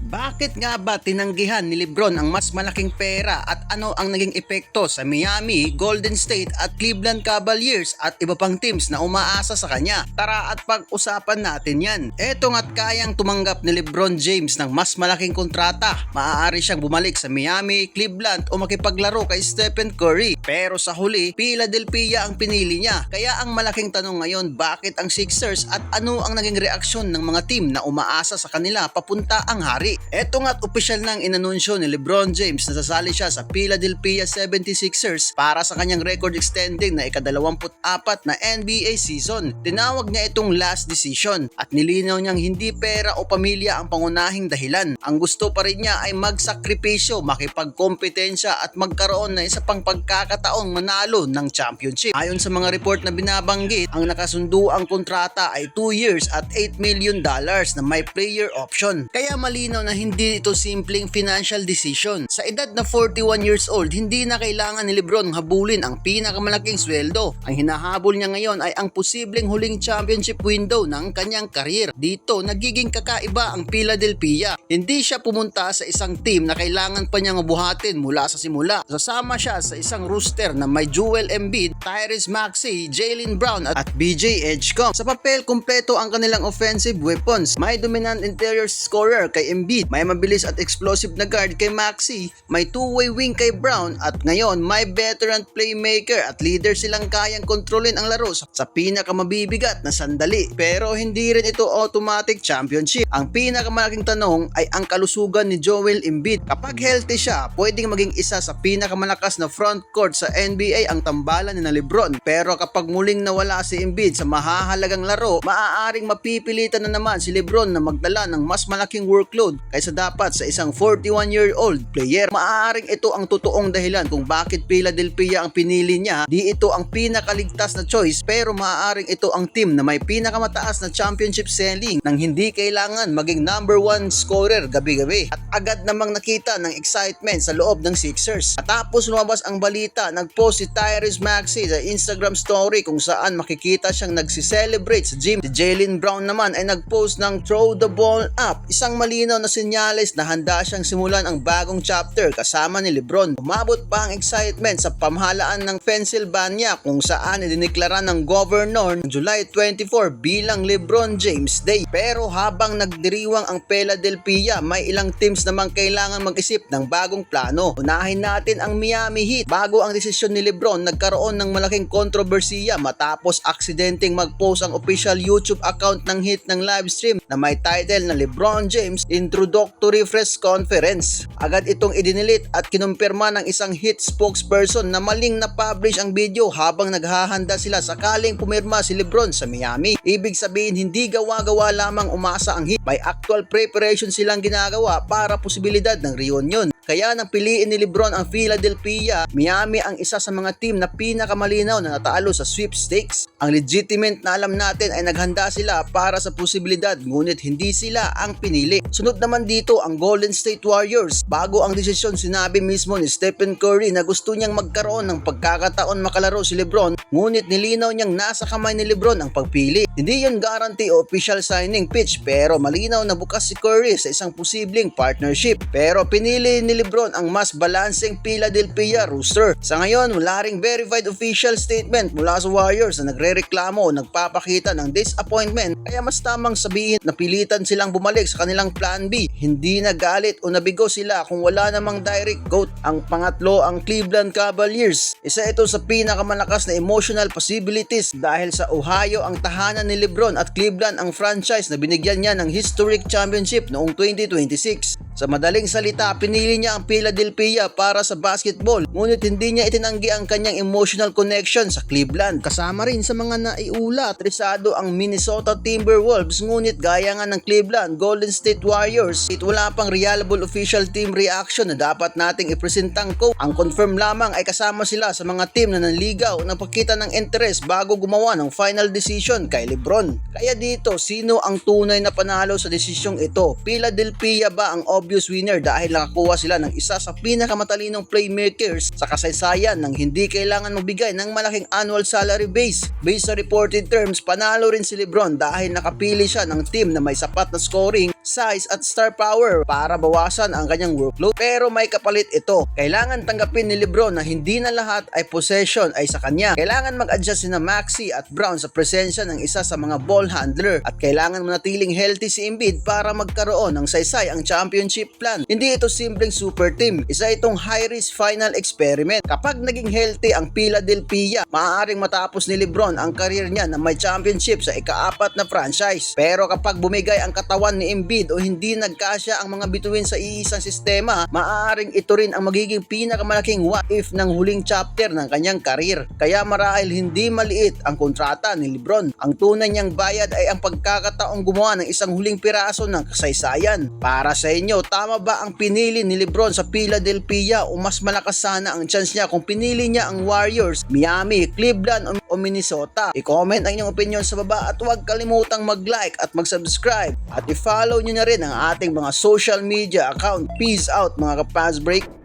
Bakit nga ba tinanggihan ni Lebron ang mas malaking pera at ano ang naging epekto sa Miami, Golden State at Cleveland Cavaliers at iba pang teams na umaasa sa kanya? Tara at pag-usapan natin yan. Eto nga't kayang tumanggap ni Lebron James ng mas malaking kontrata. Maaari siyang bumalik sa Miami, Cleveland o makipaglaro kay Stephen Curry. Pero sa huli, Philadelphia ang pinili niya. Kaya ang malaking tanong ngayon, bakit ang Sixers at ano ang naging reaksyon ng mga team na umaasa sa kanila papunta ang hari? Eto nga't opisyal nang inanunsyo ni Lebron James na sasali siya sa Philadelphia 76ers para sa kanyang record extending na ika-24 na NBA season. Tinawag niya itong last decision at nilinaw niyang hindi pera o pamilya ang pangunahing dahilan. Ang gusto pa rin niya ay magsakripisyo, makipagkompetensya at magkaroon na isa pang pagkakataong manalo ng championship. Ayon sa mga report na binabanggit, ang nakasunduang kontrata ay 2 years at $8 million na may player option. Kaya malinaw na hindi ito simpleng financial decision. Sa edad na 41 years old, hindi na kailangan ni Lebron habulin ang pinakamalaking sweldo. Ang hinahabol niya ngayon ay ang posibleng huling championship window ng kanyang career. Dito, nagiging kakaiba ang Philadelphia. Hindi siya pumunta sa isang team na kailangan pa niyang buhatin mula sa simula. Sasama siya sa isang roster na may Joel Embiid, Tyrese Maxey, Jaylen Brown at BJ Edgecomb. Sa papel, kumpleto ang kanilang offensive weapons. May dominant interior scorer kay Embiid, may mabilis at explosive na guard kay Maxey, may two-way wing kay Brown at ngayon may veteran playmaker at leader silang kayang kontrolin ang laro sa pinakamabibigat na sandali. Pero hindi rin ito automatic championship. Ang pinakamalaking tanong ay ang kalusugan ni Joel Embiid. Kapag healthy siya, pwedeng maging isa sa pinakamalakas na front court sa NBA ang tambalan ni Lebron. Pero kapag muling nawala si Embiid sa mahahalagang laro, maaaring mapipilitan na naman si Lebron na magdala ng mas malaking workload kaysa dapat sa isang 41-year-old player. Maaaring ito ang totoong dahilan kung bakit Philadelphia ang pinili niya. Di ito ang pinakaligtas na choice, pero maaaring ito ang team na may pinakamataas na championship ceiling nang hindi kailangan maging number 1 scorer gabi-gabi. At agad namang nakita ng excitement sa loob ng Sixers. Matapos lumabas ang balita, nagpost si Tyrese Maxey sa Instagram story kung saan makikita siyang nagsiselebrate sa gym. Si Jaylen Brown naman ay nagpost ng throw the ball up, isang malinaw na senyales na handa siyang simulan ang bagong chapter kasama ni Lebron. Umabot pa ang excitement sa pamahalaan ng Pennsylvania kung saan idineklara ng governor ng July 24 bilang Lebron James Day. Pero habang nagdiriwang ang Philadelphia, may ilang teams namang kailangan mag-isip ng bagong plano. Unahin natin ang Miami Heat. Bago ang desisyon ni Lebron, nagkaroon ng malaking kontrobersiya matapos aksidenteng mag-post ang official YouTube account ng Heat ng livestream na may title na LeBron James Introductory Press Conference. Agad itong idinilit at kinumpirma ng isang Heat spokesperson na maling na-publish ang video habang naghahanda sila sakaling pumirma si Lebron sa Miami. Ibig sabihin, hindi gawa-gawa lamang umasa ang Heat. May actual preparation silang ginagawa para posibilidad ng reunion. Kaya nang piliin ni Lebron ang Philadelphia, Miami ang isa sa mga team na pinakamalinaw na natalo sa sweepstakes. Ang legitimate na alam natin ay naghanda sila para sa posibilidad, ngunit hindi sila ang pinili. Sunod naman dito ang Golden State Warriors. Bago ang desisyon, sinabi mismo ni Stephen Curry na gusto niyang magkaroon ng pagkakataon makalaro si Lebron, ngunit nilinaw niyang nasa kamay ni Lebron ang pagpili. Hindi yun guarantee o official signing pitch, pero malinaw na bukas si Curry sa isang posibleng partnership. Pero pinili ni Lebron ang mas balancing Philadelphia roster. Sa ngayon, wala ring verified official statement mula sa Warriors na nagrereklamo o nagpapakita ng disappointment, kaya mas tamang sabihin na pilitan silang bumalik sa kanilang plan B. Hindi nagalit o nabigo sila kung wala namang direct quote. Ang pangatlo ang Cleveland Cavaliers. Isa ito sa pinakamalakas na emotional possibilities dahil sa Ohio ang tahanan ni Lebron at Cleveland ang franchise na binigyan niya ng historic championship noong 2026. Sa madaling salita, pinili niya ang Philadelphia para sa basketball, ngunit hindi niya itinanggi ang kanyang emotional connection sa Cleveland. Kasama rin sa mga naiula at risado ang Minnesota Timberwolves, ngunit gaya nga ng Cleveland Golden State Warriors, wala pang reliable official team reaction na dapat nating ipresentang ko. Ang confirm lamang ay kasama sila sa mga team na nanligaw na pakita ng interest bago gumawa ng final decision kay Lebron. Kaya dito, sino ang tunay na panalo sa desisyong ito? Philadelphia ba ang obvious winner dahil nakakuha sila ng isa sa pinakamatalinong playmakers sa kasaysayan nang hindi kailangan magbigay ng malaking annual salary base. Based sa reported terms, panalo rin si LeBron dahil nakapili siya ng team na may sapat na scoring, size at star power para bawasan ang kanyang workload. Pero may kapalit ito. Kailangan tanggapin ni LeBron na hindi na lahat ay possession ay sa kanya. Kailangan mag-adjust sina Maxey at Brown sa presensya ng isa sa mga ball handler at kailangan manatiling healthy si Embiid para magkaroon ng saysay ang championship plan. Hindi ito simpleng super team. Isa itong high-risk final experiment. Kapag naging healthy ang Philadelphia, maaaring matapos ni LeBron ang career niya na may championship sa ika-4 na franchise. Pero kapag bumigay ang katawan ni Embiid o hindi nagkasya ang mga bituin sa iisang sistema, maaaring ito rin ang magiging pinakamalaking what if ng huling chapter ng kanyang career. Kaya marahil hindi maliit ang kontrata ni LeBron. Ang tunay niyang bayad ay ang pagkakataong gumawa ng isang huling piraso ng kasaysayan. Para sa inyo, tama ba ang pinili ni LeBron sa Philadelphia o mas malakas sana ang chance niya kung pinili niya ang Warriors, Miami, Cleveland o Minnesota? I-comment ang inyong opinion sa baba at huwag kalimutang mag-like at mag-subscribe at i-follow nyo na rin ang ating mga social media account. Peace out mga ka-Fast Break!